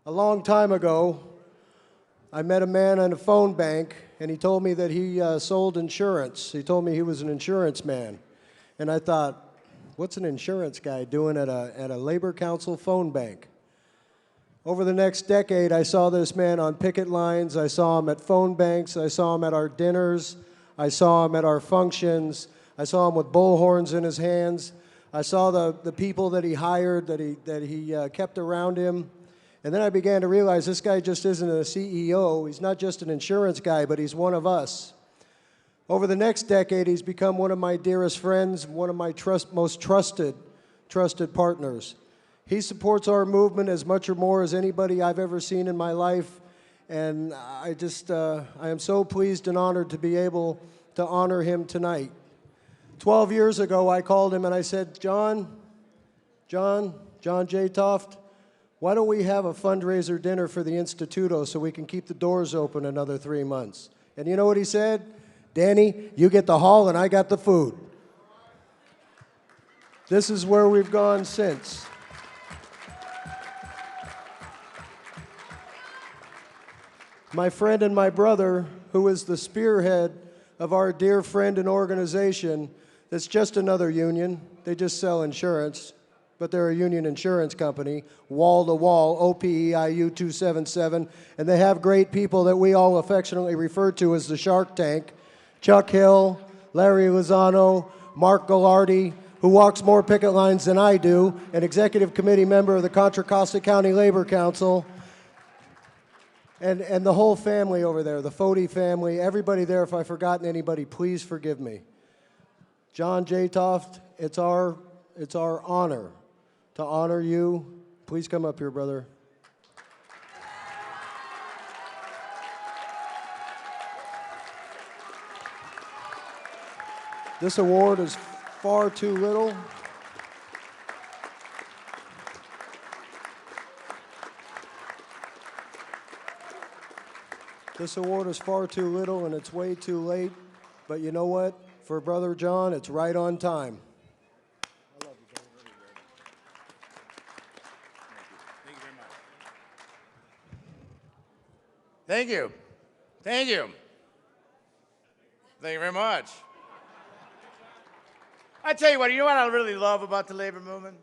A long time ago, I met a man in a phone bank, and he told me that he sold insurance. He told me he was an insurance man. And I thought, what's an insurance guy doing at a Labor Council phone bank? Over the next decade, I saw this man on picket lines. I saw him at phone banks. I saw him at our dinners. I saw him at our functions. I saw him with bullhorns in his hands. I saw the people that he hired, that he kept around him. And then I began to realize this guy just isn't a CEO. He's not just an insurance guy, but he's one of us. Over the next decade, he's become one of my dearest friends, one of my most trusted partners. He supports our movement as much or more as anybody I've ever seen in my life. And I am so pleased and honored to be able to honor him tonight. 12 years ago, I called him and I said, John Jatoft, why don't we have a fundraiser dinner for the Instituto so we can keep the doors open another 3 months? And you know what he said? Danny, you get the hall and I got the food. This is where we've gone since. My friend and my brother, who is the spearhead of our dear friend and organization, that's just another union. They just sell insurance, but they're a union insurance company, wall to wall, OPEIU 277, and they have great people that we all affectionately refer to as the Shark Tank. Chuck Hill, Larry Lozano, Mark Gallardi, who walks more picket lines than I do, an executive committee member of the Contra Costa County Labor Council, and the whole family over there, the Foti family, everybody there. If I've forgotten anybody, please forgive me. John Jatoft, it's our honor to honor you. Please come up here, brother. This award is far too little. This award is far too little and it's way too late. But you know what? For Brother John, it's right on time. I love you, brother. Thank you very much. Thank you. Thank you. Thank you very much. I tell you what I really love about the labor movement?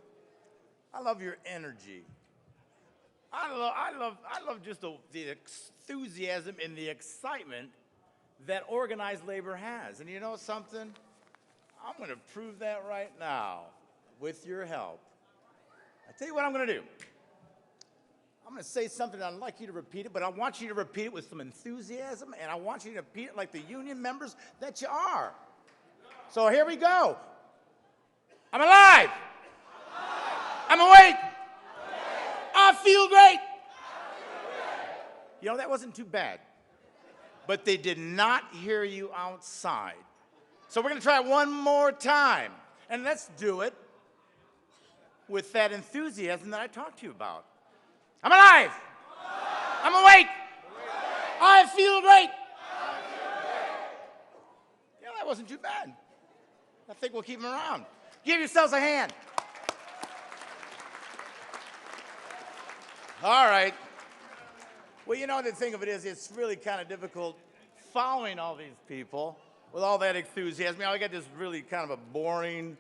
I love your energy. I love just the enthusiasm and the excitement that organized labor has. And you know something? I'm going to prove that right now with your help. I tell you what I'm going to do. I'm going to say something, I'd like you to repeat it, but I want you to repeat it with some enthusiasm, and I want you to repeat it like the union members that you are. So here we go. I'm alive. I'm awake. I feel great. You know, that wasn't too bad. But they did not hear you outside. So we're going to try it one more time. And let's do it with that enthusiasm that I talked to you about. I'm alive. I'm awake. I feel great. Yeah, that wasn't too bad. I think we'll keep them around. Give yourselves a hand. All right. Well, you know, the thing of it is, it's really kind of difficult following all these people with all that enthusiasm. You know, I got this really kind of a boring,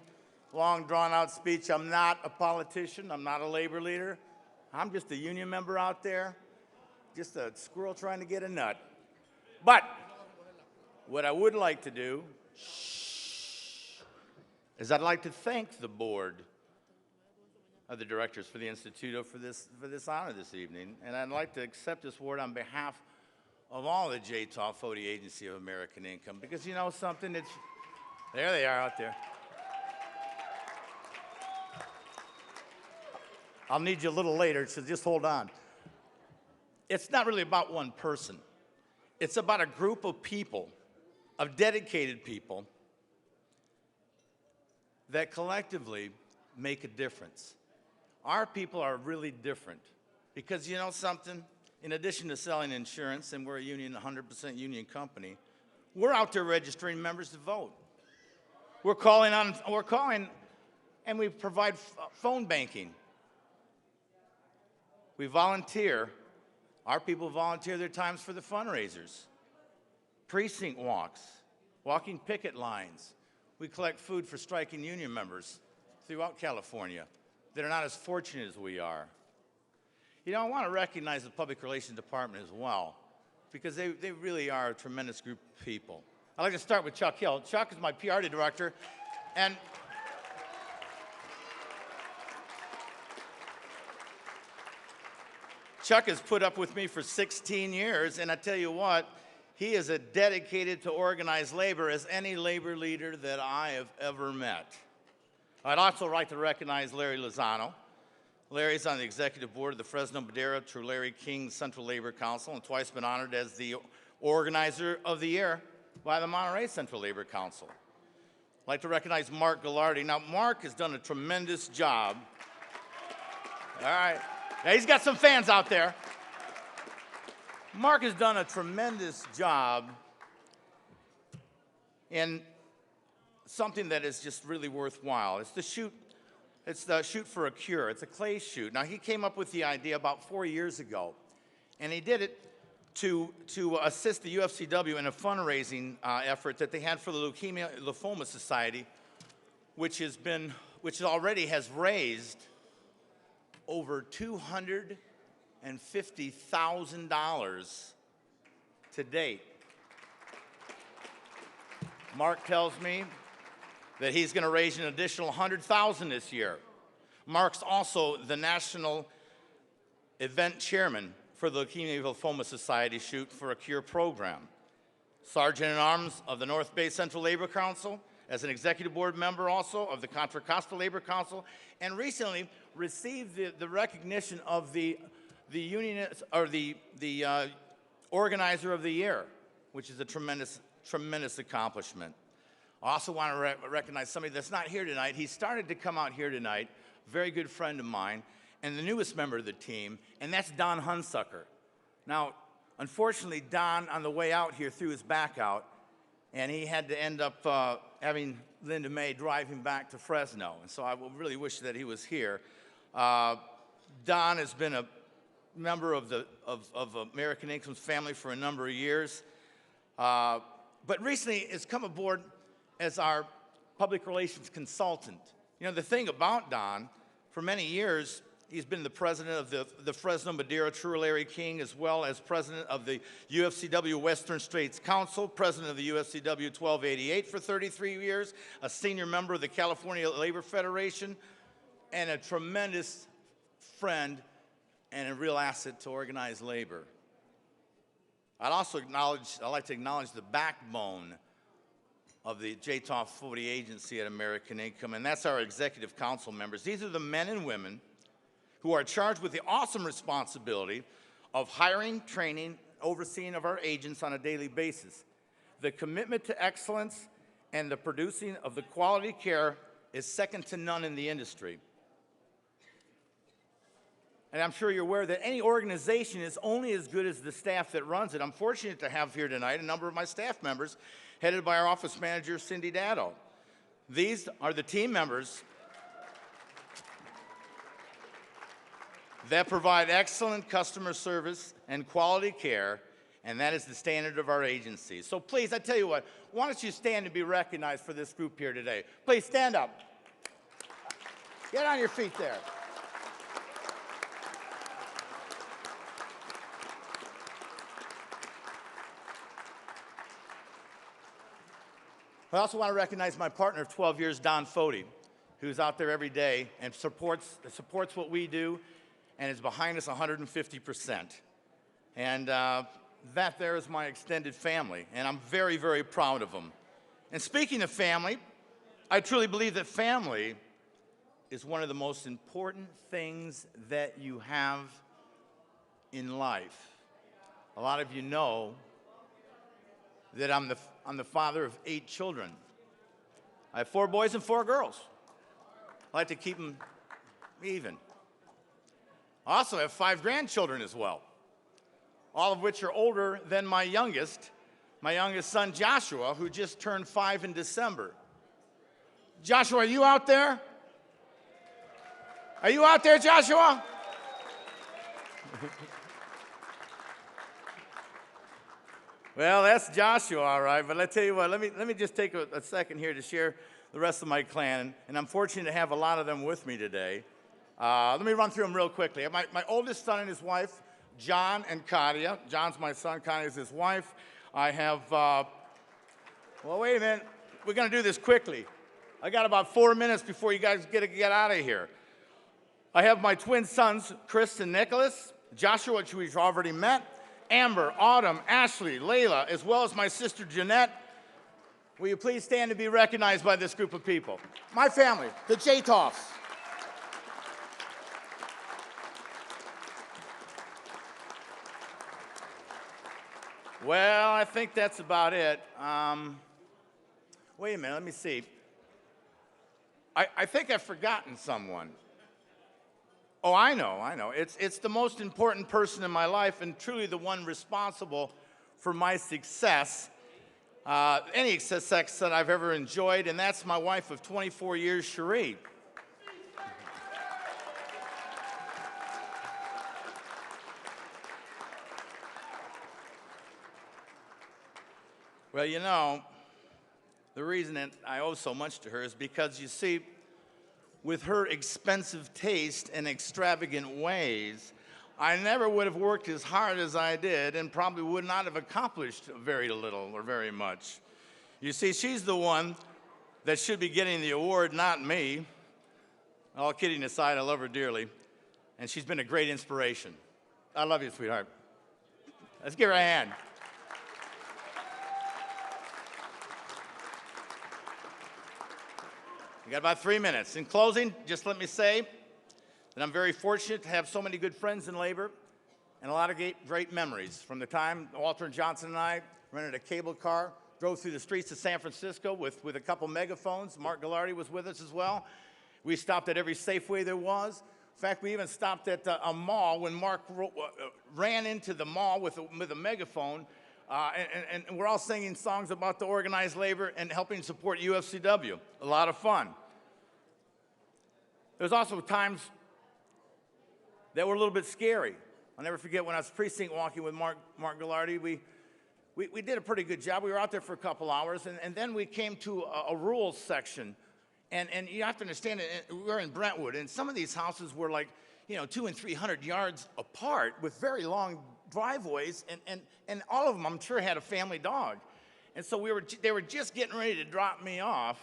long, drawn-out speech. I'm not a politician. I'm not a labor leader. I'm just a union member out there, just a squirrel trying to get a nut. But what I would like to do is I'd like to thank the board of the directors for the Instituto for this honor this evening. And I'd like to accept this award on behalf of all the Jatoft-Foti Agency of American Income, because you know something, there they are out there. I'll need you a little later, so just hold on. It's not really about one person. It's about a group of people, of dedicated people, that collectively make a difference. Our people are really different because you know something? In addition to selling insurance, and we're a union, 100% union company, we're out there registering members to vote. We're calling, and we provide phone banking. We volunteer. Our people volunteer their times for the fundraisers, precinct walks, walking picket lines. We collect food for striking union members throughout California that are not as fortunate as we are. You know, I want to recognize the Public Relations Department as well, because they really are a tremendous group of people. I'd like to start with Chuck Hill. Chuck is my PR director, and Chuck has put up with me for 16 years, and I tell you what, he is as dedicated to organized labor as any labor leader that I have ever met. I'd also like to recognize Larry Lozano. Larry's on the executive board of the Fresno Madera Tulare King Central Labor Council and twice been honored as the Organizer of the Year by the Monterey Central Labor Council. I'd like to recognize Mark Gallardi. Now, Mark has done a tremendous job. All right. Now, he's got some fans out there. Mark has done a tremendous job in something that is just really worthwhile. It's the Shoot for a Cure. It's a clay shoot. Now, he came up with the idea about 4 years ago, and he did it to assist the UFCW in a fundraising effort that they had for the Leukemia Lymphoma Society, which already has raised over $250,000 to date. Mark tells me that he's going to raise an additional $100,000 this year. Mark's also the national event chairman for the Leukemia Lymphoma Society Shoot for a Cure program. Sergeant-at-Arms of the North Bay Central Labor Council, as an executive board member also of the Contra Costa Labor Council, and recently received the recognition of the Organizer of the Year, which is a tremendous accomplishment. I also want to recognize somebody that's not here tonight. He started to come out here tonight, a very good friend of mine, and the newest member of the team, and that's Don Hunsucker. Now, unfortunately, Don, on the way out here, threw his back out, and he had to end up having Linda May drive him back to Fresno. And so I really wish that he was here. Don has been a member of American Income's family for a number of years, but recently has come aboard as our public relations consultant. You know, the thing about Don, for many years, he's been the president of the Fresno Madera Tulare King, as well as president of the UFCW Western States Council, president of the UFCW 1288 for 33 years, a senior member of the California Labor Federation, and a tremendous friend and a real asset to organized labor. I'd like to acknowledge the backbone of the Jatoft-Foti agency at American Income, and that's our executive council members. These are the men and women who are charged with the awesome responsibility of hiring, training, overseeing of our agents on a daily basis. The commitment to excellence and the producing of the quality care is second to none in the industry. And I'm sure you're aware that any organization is only as good as the staff that runs it. I'm fortunate to have here tonight a number of my staff members, headed by our office manager, Cindy Dado. These are the team members that provide excellent customer service and quality care, and that is the standard of our agency. So please, I tell you what, why don't you stand and be recognized for this group here today? Please stand up. Get on your feet there. I also want to recognize my partner of 12 years, Don Foti, who's out there every day and supports what we do and is behind us 150%. And that there is my extended family, and I'm very, very proud of them. And speaking of family, I truly believe that family is one of the most important things that you have in life. A lot of you know that I'm the father of 8 children. I have 4 boys and 4 girls. I like to keep them even. I also have 5 grandchildren as well, all of which are older than my youngest son, Joshua, who just turned 5 in December. Joshua, are you out there? Are you out there, Joshua? Well, that's Joshua, all right. But I tell you what, let me just take a second here to share the rest of my clan. And I'm fortunate to have a lot of them with me today. Let me run through them real quickly. My oldest son and his wife, John and Katia. John's my son, Katia's his wife. I have, well, wait a minute. We're going to do this quickly. I got about 4 minutes before you guys get out of here. I have my twin sons, Chris and Nicholas, Joshua, which we've already met, Amber, Autumn, Ashley, Layla, as well as my sister Jeanette. Will you please stand to be recognized by this group of people? My family, the Jatofts. Well, I think that's about it. Wait a minute, let me see. I think I've forgotten someone. Oh, I know. It's the most important person in my life and truly the one responsible for my success, any success that I've ever enjoyed, and that's my wife of 24 years, Cherie. Well, you know, the reason that I owe so much to her is because, you see, with her expensive taste and extravagant ways, I never would have worked as hard as I did and probably would not have accomplished very little or very much. You see, she's the one that should be getting the award, not me. All kidding aside, I love her dearly, and she's been a great inspiration. I love you, sweetheart. Let's give her a hand. We got about 3 minutes. In closing, just let me say that I'm very fortunate to have so many good friends in labor and a lot of great memories from the time Walter and Johnson and I rented a cable car, drove through the streets of San Francisco with a couple megaphones. Mark Gallardi was with us as well. We stopped at every Safeway there was. In fact, we even stopped at a mall when Mark ran into the mall with a megaphone, and we're all singing songs about the organized labor and helping support UFCW. A lot of fun. There's also times that were a little bit scary. I'll never forget when I was precinct walking with Mark Gallardi. We did a pretty good job. We were out there for a couple hours, and then we came to a rules section. And you have to understand, we're in Brentwood, and some of these houses were like, 200 and 300 yards apart with very long driveways, and all of them, I'm sure, had a family dog. And so they were just getting ready to drop me off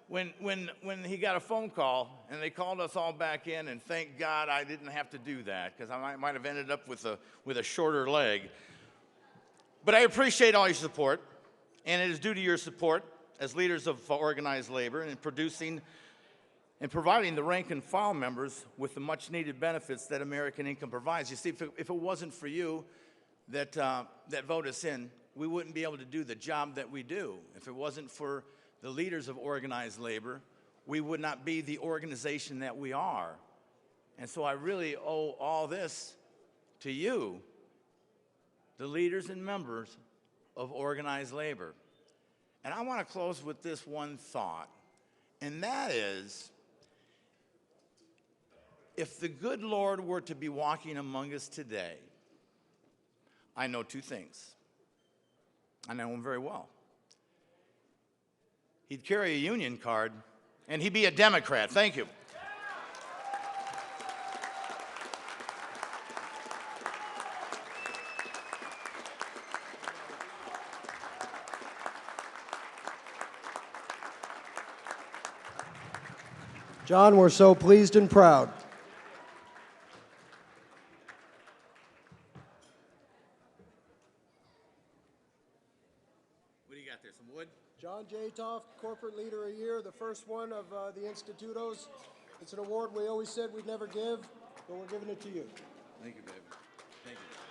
when he got a phone call, and they called us all back in, and thank God I didn't have to do that, because I might have ended up with a shorter leg. But I appreciate all your support, and it is due to your support as leaders of organized labor in producing and providing the rank and file members with the much needed benefits that American income provides. You see, if it wasn't for you that vote us in, we wouldn't be able to do the job that we do. If it wasn't for the leaders of organized labor, we would not be the organization that we are. And so I really owe all this to you, the leaders and members of organized labor. And I want to close with this one thought, and that is, if the good Lord were to be walking among us today, I know two things. I know him very well. He'd carry a union card, and he'd be a Democrat. Thank you. John, we're so pleased and proud. What do you got there, some wood? John Jatoft, Corporate Leader of the Year, the first one of the Institutos. It's an award we always said we'd never give, but we're giving it to you. Thank you, baby. Thank you.